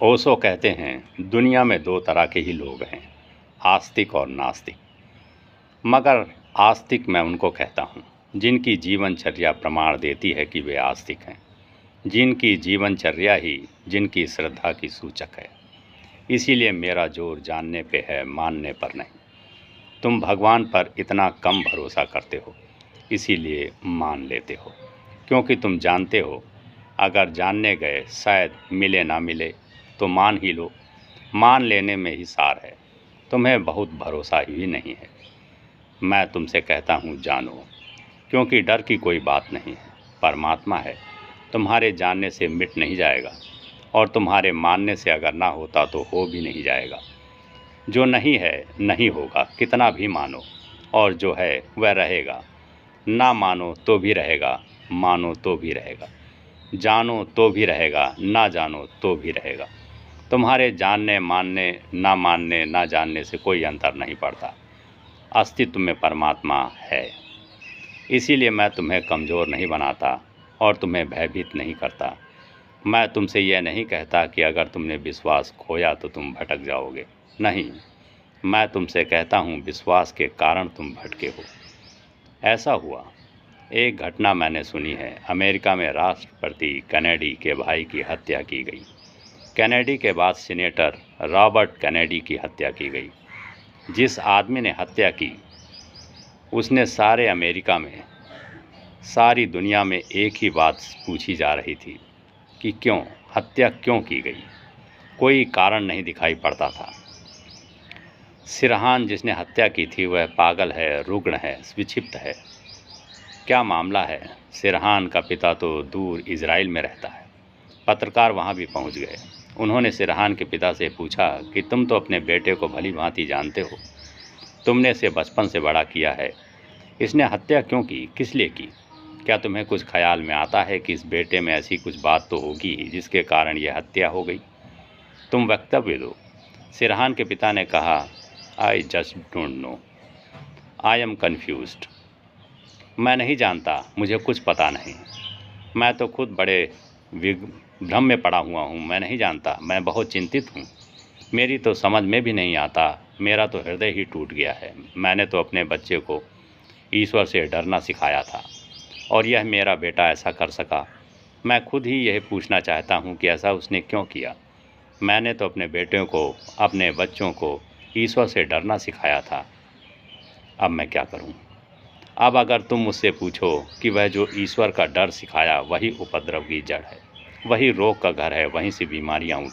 ओशो कहते हैं दुनिया में दो तरह के ही लोग हैं, आस्तिक और नास्तिक। मगर आस्तिक मैं उनको कहता हूँ जिनकी जीवनचर्या प्रमाण देती है कि वे आस्तिक हैं, जिनकी जीवनचर्या ही जिनकी श्रद्धा की सूचक है। इसीलिए मेरा जोर जानने पे है, मानने पर नहीं। तुम भगवान पर इतना कम भरोसा करते हो, इसीलिए मान लेते हो, क्योंकि तुम जानते हो अगर जानने गए शायद मिले ना मिले तो मान ही लो। मान लेने में ही सार है, तुम्हें बहुत भरोसा ही नहीं है। मैं तुमसे कहता हूँ जानो, क्योंकि डर की कोई बात नहीं है। परमात्मा है, तुम्हारे जानने से मिट नहीं जाएगा, और तुम्हारे मानने से अगर ना होता तो हो भी नहीं जाएगा। जो नहीं है नहीं होगा, कितना भी मानो, और जो है वह रहेगा। ना मानो तो भी रहेगा, मानो तो भी रहेगा, जानो तो भी रहेगा, ना जानो तो भी रहेगा। तुम्हारे जानने, मानने, ना मानने, ना जानने से कोई अंतर नहीं पड़ता। अस्तित्व में परमात्मा है। इसीलिए मैं तुम्हें कमज़ोर नहीं बनाता और तुम्हें भयभीत नहीं करता। मैं तुमसे यह नहीं कहता कि अगर तुमने विश्वास खोया तो तुम भटक जाओगे। नहीं, मैं तुमसे कहता हूँ विश्वास के कारण तुम भटके हो। ऐसा हुआ, एक घटना मैंने सुनी है। अमेरिका में राष्ट्रपति कैनेडी के भाई की हत्या की गई। कैनेडी के बाद सीनेटर रॉबर्ट कैनेडी की हत्या की गई। जिस आदमी ने हत्या की उसने सारे अमेरिका में, सारी दुनिया में एक ही बात पूछी जा रही थी कि क्यों, हत्या क्यों की गई। कोई कारण नहीं दिखाई पड़ता था। सिरहान जिसने हत्या की थी वह पागल है, रुग्ण है, विक्षिप्त है। क्या मामला है? सिरहान का पिता तो दूर इजराइल में रहता है। पत्रकार वहाँ भी पहुँच गए। उन्होंने सिरहान के पिता से पूछा कि तुम तो अपने बेटे को भली भांति जानते हो, तुमने इसे बचपन से बड़ा किया है, इसने हत्या क्यों की, किस लिए की? क्या तुम्हें कुछ ख्याल में आता है कि इस बेटे में ऐसी कुछ बात तो होगी ही जिसके कारण यह हत्या हो गई? तुम वक्तव्य दो। सिरहान के पिता ने कहा, I just don't know, I am confused. मैं नहीं जानता, मुझे कुछ पता नहीं। मैं तो खुद बड़े भ्रम में पड़ा हुआ हूँ। मैं नहीं जानता, मैं बहुत चिंतित हूँ। मेरी तो समझ में भी नहीं आता। मेरा तो हृदय ही टूट गया है। मैंने तो अपने बच्चे को ईश्वर से डरना सिखाया था, और यह मेरा बेटा ऐसा कर सका। मैं खुद ही यह पूछना चाहता हूँ कि ऐसा उसने क्यों किया। मैंने तो अपने बेटों को, अपने बच्चों को ईश्वर से डरना सिखाया था। अब मैं क्या करूँ? अब अगर तुम मुझसे पूछो कि वह जो ईश्वर का डर सिखाया वही उपद्रव की जड़ है, वही रोग का घर है, वहीं से बीमारियाँ उठी।